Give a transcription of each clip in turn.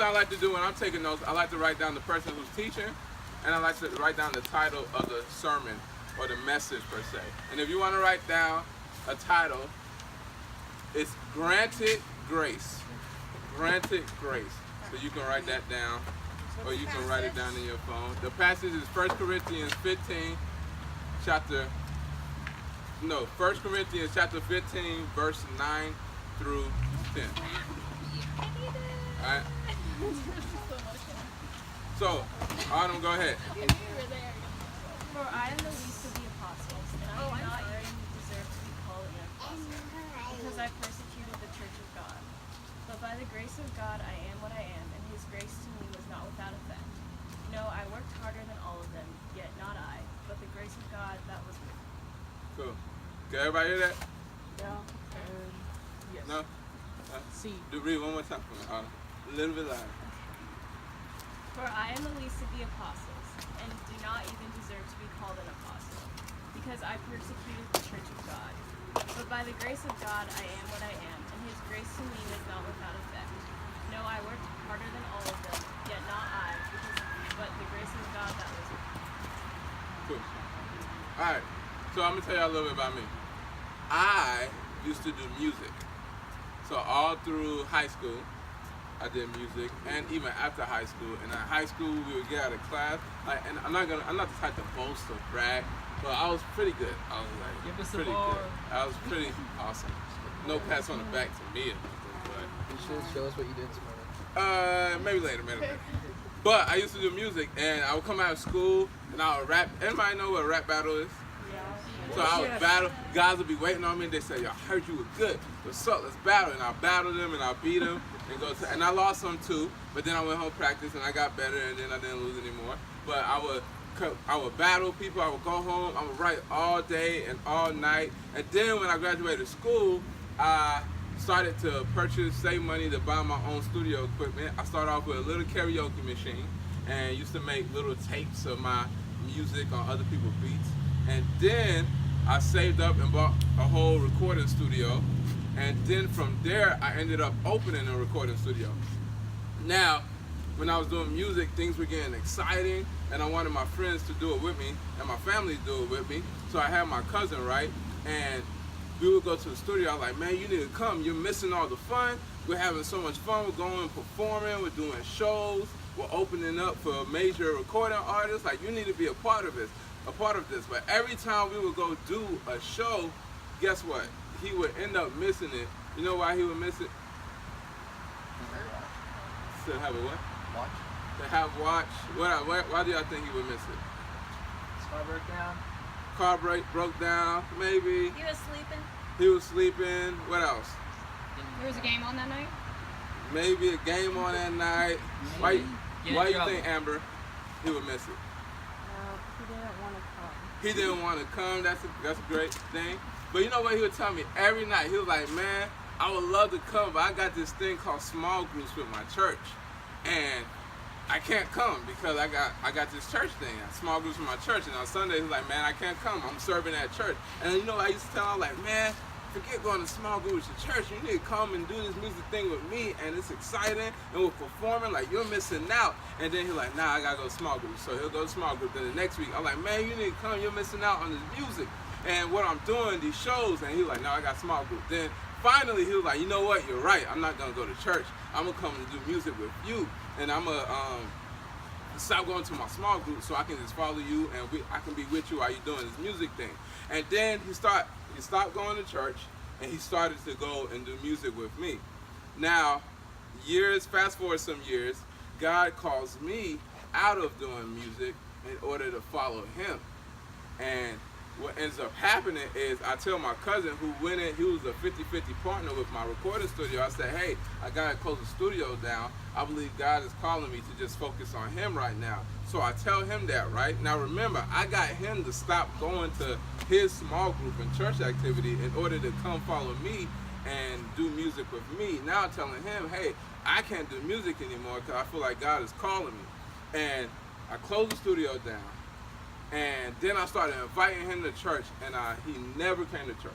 I like to do when I'm taking notes, I like to write down the person who's teaching, and I like to write down the title of the sermon or the message per se. And if you want to write down a title, it's Granted Grace. Granted Grace. So you can write that down, or you can write it down in your phone. The passage is 1 Corinthians chapter 15, verse 9 through 10. Alright? So, Autumn, go ahead. For I am the least of the apostles, and I do not even deserve to be called an apostle, because I persecuted the church of God. But by the grace of God I am what I am, and his grace to me was not without effect. No, I worked harder than all of them, yet not I, but the grace of God that was with me. Cool. Can everybody hear that? Yeah. Yes. No? See. Do read one more time for me, Autumn. A little bit louder. For I am the least of the apostles, and do not even deserve to be called an apostle, because I persecuted the church of God. But by the grace of God I am what I am, and his grace to me was not without effect. No, I worked harder than all of them, yet not I, but the grace of God that was with me. Cool. Alright, so I'm going to tell you a little bit about me. I used to do music. So all through high school, I did music, and even after high school. And in high school, we would get out of class, and I'm not the type to boast or brag, but I was pretty good. I was like, Give us pretty the bar. good. I was pretty awesome. No pats on the back to me or nothing, You should show us what you did this morning. maybe later. But I used to do music, and I would come out of school, and I would rap. Anybody know what a rap battle is? So I would battle. Guys would be waiting on me, and they say, "Yo, I heard you were good. What's up? Let's battle." And I battled them, and I beat them, and I lost some too. But then I went home practice, and I got better, and then I didn't lose anymore. But I would battle people. I would go home. I would write all day and all night. And then when I graduated school, I started to save money to buy my own studio equipment. I started off with a little karaoke machine, and used to make little tapes of my music on other people's beats. And then I saved up and bought a whole recording studio, and then from there I ended up opening a recording studio. Now, when I was doing music, things were getting exciting, and I wanted my friends to do it with me, and my family to do it with me. So I had my cousin, right? And we would go to the studio. I was like, man, you need to come. You're missing all the fun. We're having so much fun. We're going performing. We're doing shows. We're opening up for major recording artists. Like, you need to be a part of this. But every time we would go do a show, guess what? He would end up missing it. You know why he would miss it? To have a what? Watch. To have watch. Why do y'all think he would miss it? Car broke down. Car broke down, maybe. He was sleeping. He was sleeping. What else? There was a game on that night. Maybe a game on that night. Why you think, Amber, he would miss it? He didn't want to come. He didn't want to come. That's a great thing. But you know what he would tell me every night? He was like, man, I would love to come, but I got this thing called small groups with my church, and I can't come because I got this church thing, small groups with my church. And on Sunday, he's like, man, I can't come. I'm serving at church. And you know what I used to tell him? Like, man, forget going to small groups to church. You need to come and do this music thing with me, and it's exciting, and we're performing. Like, you're missing out. And then he's like, nah, I gotta go to small groups. So he'll go to small group. Then the next week, I'm like, man, you need to come. You're missing out on this music and what I'm doing, these shows. And he's like, no, I got small group. Then finally, he was like, you know what? You're right. I'm not gonna go to church. I'm gonna come and do music with you, and I'm gonna stop going to my small group so I can just follow you, and I can be with you while you're doing this music thing. And then he stopped going to church, and he started to go and do music with me. Now, fast forward some years, God calls me out of doing music in order to follow him. And what ends up happening is I tell my cousin who went in, he was a 50-50 partner with my recording studio. I said, hey, I gotta close the studio down. I believe God is calling me to just focus on him right now. So I tell him that, right? Now remember, I got him to stop going to his small group and church activity in order to come follow me and do music with me. Now I'm telling him, hey, I can't do music anymore because I feel like God is calling me. And I closed the studio down. And then I started inviting him to church, and he never came to church.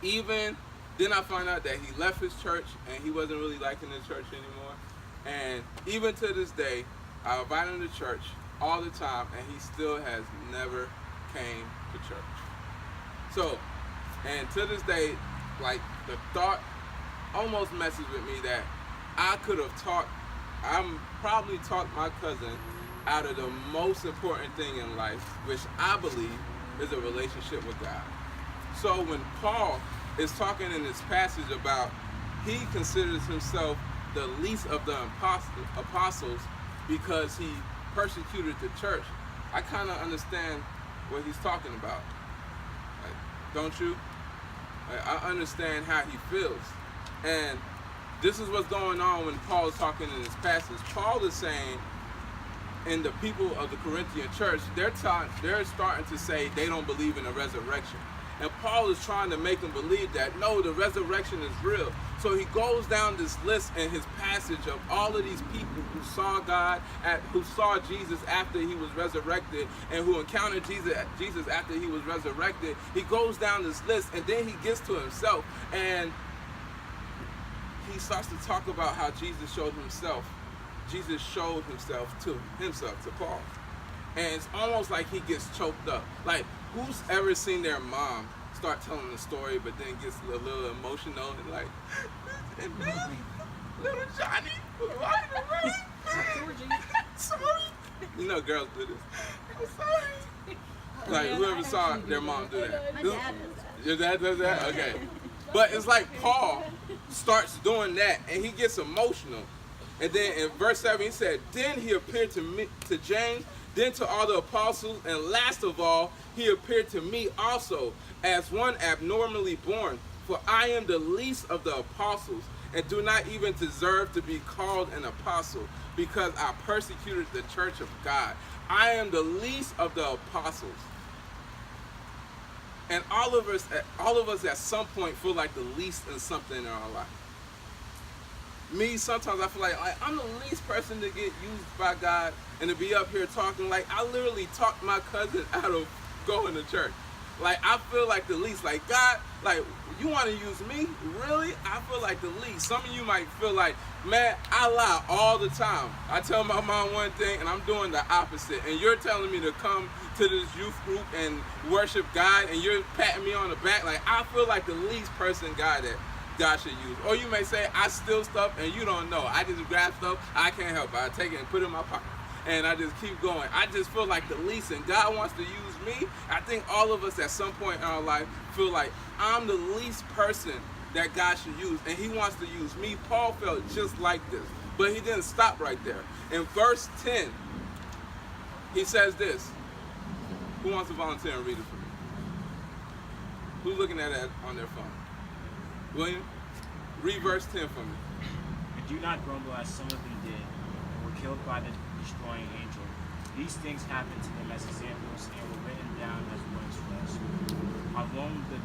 Even Then I found out that he left his church and he wasn't really liking the church anymore. And even to this day, I invite him to church all the time, and he still has never came to church. So, and to this day, like, the thought almost messes with me that I'm probably talked my cousin out of the most important thing in life, which I believe is a relationship with God. So when Paul is talking in this passage about he considers himself the least of the apostles because he persecuted the church, I kind of understand what he's talking about. Like, don't you? Like, I understand how he feels. And this is what's going on when Paul is talking in this passage. Paul is saying, and the people of the Corinthian church, they're starting to say they don't believe in the resurrection. And Paul is trying to make them believe that, no, the resurrection is real. So he goes down this list in his passage of all of these people who saw God, who saw Jesus after he was resurrected, and who encountered Jesus after he was resurrected. He goes down this list, and then he gets to himself, and he starts to talk about how Jesus showed himself. Jesus showed himself to Paul. And it's almost like he gets choked up. Like, who's ever seen their mom start telling the story, but then gets a little emotional and like, and then little Johnny was walking around. Sorry. You know girls do this. I'm sorry. Like, whoever saw their mom do that. My dad does that. Your dad does that? Okay. But it's like Paul starts doing that, and he gets emotional. And then in verse 7, he said, then he appeared to James, then to all the apostles, and last of all, he appeared to me also, as one abnormally born. For I am the least of the apostles, and do not even deserve to be called an apostle, because I persecuted the church of God. I am the least of the apostles. And all of us at some point feel like the least in something in our life. Me, sometimes I feel like I'm the least person to get used by God and to be up here talking. Like, I literally talked my cousin out of going to church. Like, I feel like the least. Like, God, like, you want to use me? Really? I feel like the least. Some of you might feel like, man, I lie all the time. I tell my mom one thing and I'm doing the opposite. And you're telling me to come to this youth group and worship God, and you're patting me on the back. Like, I feel like the least person God should use. Or you may say, I steal stuff and you don't know. I just grab stuff, I can't help it. I take it and put it in my pocket. And I just keep going. I just feel like the least, and God wants to use me. I think all of us at some point in our life feel like I'm the least person that God should use, and he wants to use me. Paul felt just like this, but he didn't stop right there. In verse 10, he says this. Who wants to volunteer and read it for me? Who's looking at it on their phone? William, read verse 10 for me. And do not grumble as some of them did, and were killed by the destroying angel. These things happened to them as examples, and were written down as words for us. How long the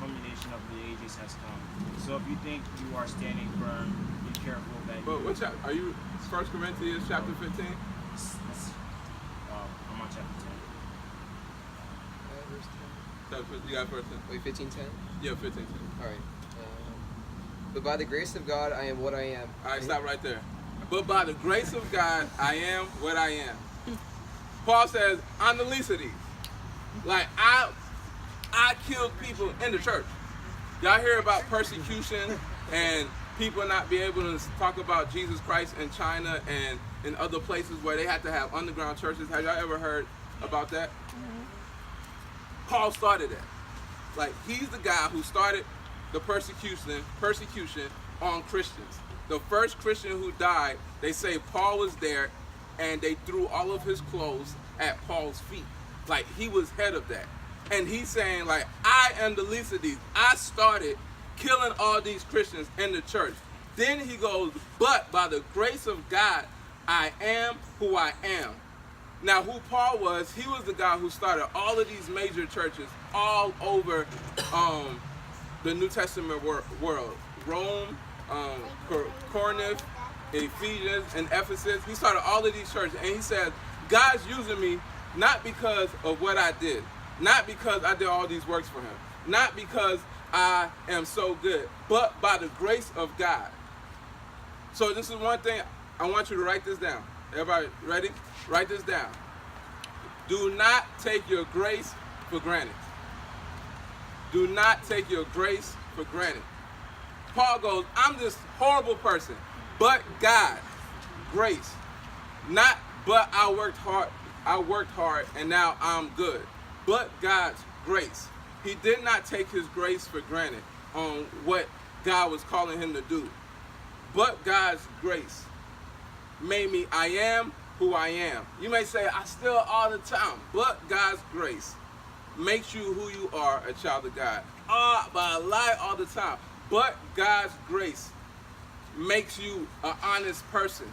culmination of the ages has come. So if you think you are standing firm, be careful that But what chapter? Are you 1 Corinthians chapter 15? I'm on chapter 10. Verse 10. You got verse 10? Wait, 15:10? Yeah, 15. All right. But by the grace of God, I am what I am. All right, stop right there. But by the grace of God, I am what I am. Paul says, I'm the least of these. Like, I killed people in the church. Y'all hear about persecution and people not being able to talk about Jesus Christ in China and in other places where they had to have underground churches. Have y'all ever heard about that? Mm-hmm. Paul started that. Like, he's the guy who started the persecution on Christians. The first Christian who died, they say Paul was there, and they threw all of his clothes at Paul's feet. Like, he was head of that. And he's saying, like, I am the least of these. I started killing all these Christians in the church. Then he goes, but by the grace of God, I am who I am. Now, who Paul was, he was the guy who started all of these major churches all over the New Testament world. Rome, Corinth, Ephesians, and Ephesus. He started all of these churches, and he says, God's using me not because of what I did, not because I did all these works for him, not because I am so good, but by the grace of God. So this is one thing, I want you to write this down. Everybody ready? Write this down. Do not take your grace for granted. Do not take your grace for granted. Paul goes, I'm this horrible person, but God, grace. Not, but I worked hard and now I'm good. But God's grace. He did not take his grace for granted on what God was calling him to do. But God's grace made me, I am who I am. You may say, I still all the time, but God's grace makes you who you are, a child of God. But I lie all the time. But God's grace makes you an honest person.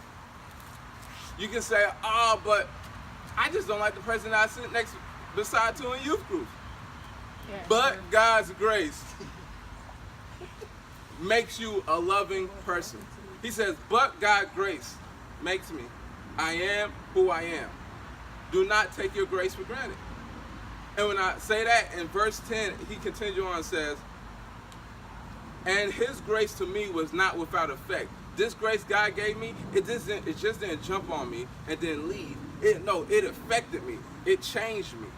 You can say, but I just don't like the person I sit beside to in youth groups. Yeah, But sure. God's grace makes you a loving person. He says, but God's grace makes me. I am who I am. Do not take your grace for granted. And when I say that, in verse 10, he continues on and says, and his grace to me was not without effect. This grace God gave me, it just didn't jump on me and then leave. It affected me. It changed me.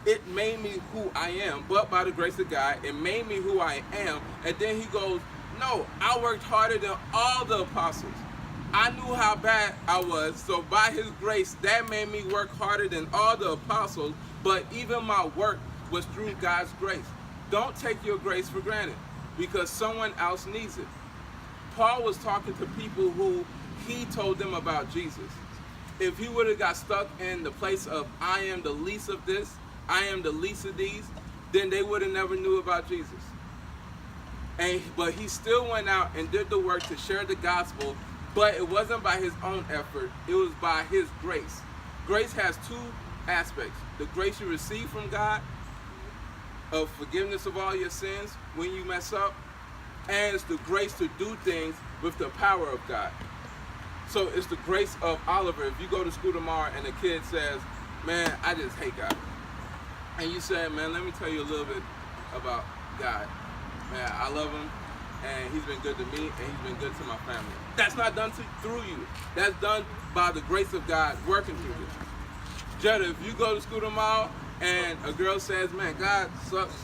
It made me who I am, but by the grace of God, it made me who I am. And then he goes, no, I worked harder than all the apostles. I knew how bad I was, so by his grace, that made me work harder than all the apostles, but even my work was through God's grace. Don't take your grace for granted, because someone else needs it. Paul was talking to people who he told them about Jesus. If he would have got stuck in the place of, I am the least of this, I am the least of these, then they would have never knew about Jesus. But he still went out and did the work to share the gospel, but it wasn't by his own effort, it was by his grace. Grace has two aspects. The grace you receive from God, of forgiveness of all your sins when you mess up, and it's the grace to do things with the power of God. So it's the grace of Oliver. If you go to school tomorrow and the kid says, man, I just hate God. And you say, man, let me tell you a little bit about God. Man, I love him, and he's been good to me, and he's been good to my family. That's not done through you. That's done by the grace of God working through you. Jetta, if you go to school tomorrow and a girl says, man, God sucks,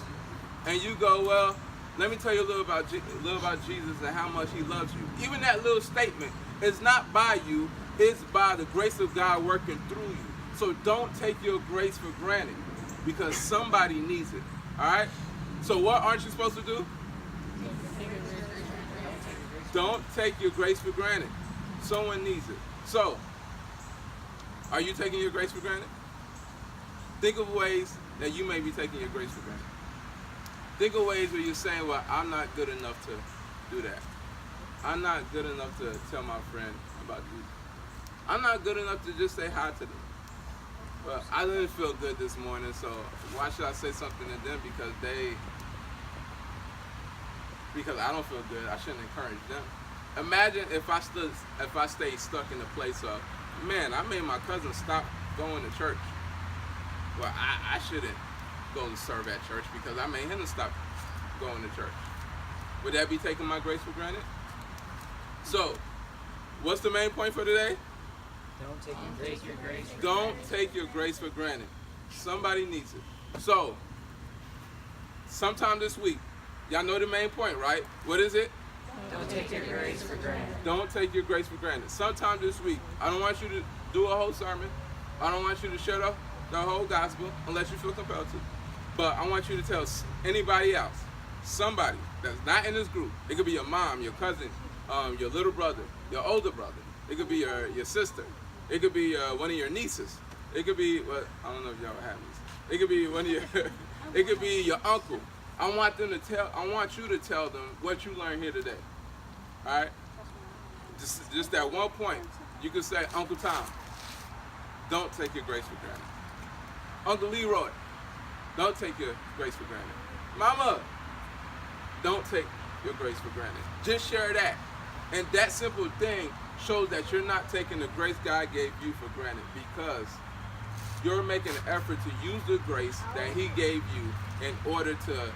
and you go, well, let me tell you a little about Jesus and how much he loves you. Even that little statement is not by you, it's by the grace of God working through you. So don't take your grace for granted, because somebody needs it. All right? So what aren't you supposed to do? Don't take your grace for granted. Someone needs it. So, are you taking your grace for granted? Think of ways that you may be taking your grace for granted. Think of ways where you're saying, well, I'm not good enough to do that. I'm not good enough to tell my friend about you. I'm not good enough to just say hi to them. Well, I didn't feel good this morning, so why should I say something to them because I don't feel good? I shouldn't encourage them. Imagine if I stayed stuck in the place of, man, I made my cousin stop going to church. Well, I shouldn't go to serve at church because I made him to stop going to church. Would that be taking my grace for granted? So, what's the main point for today? Don't take your grace for granted. Don't take your grace for granted. Somebody needs it. So, sometime this week, y'all know the main point, right? What is it? Don't take your grace for granted. Don't take your grace for granted. Sometime this week, I don't want you to do a whole sermon. I don't want you to share the whole gospel unless you feel compelled to. But I want you to tell anybody else, somebody that's not in this group. It could be your mom, your cousin, your little brother, your older brother. It could be your sister. It could be one of your nieces. It could be, well, I don't know if y'all have nieces. It could be one of your, it could be your uncle. I want you to tell them what you learned here today. All right? Just that one point. You can say, Uncle Tom, don't take your grace for granted. Uncle Leroy, don't take your grace for granted. Mama, don't take your grace for granted. Just share that. And that simple thing shows that you're not taking the grace God gave you for granted, because you're making an effort to use the grace that he gave you in order to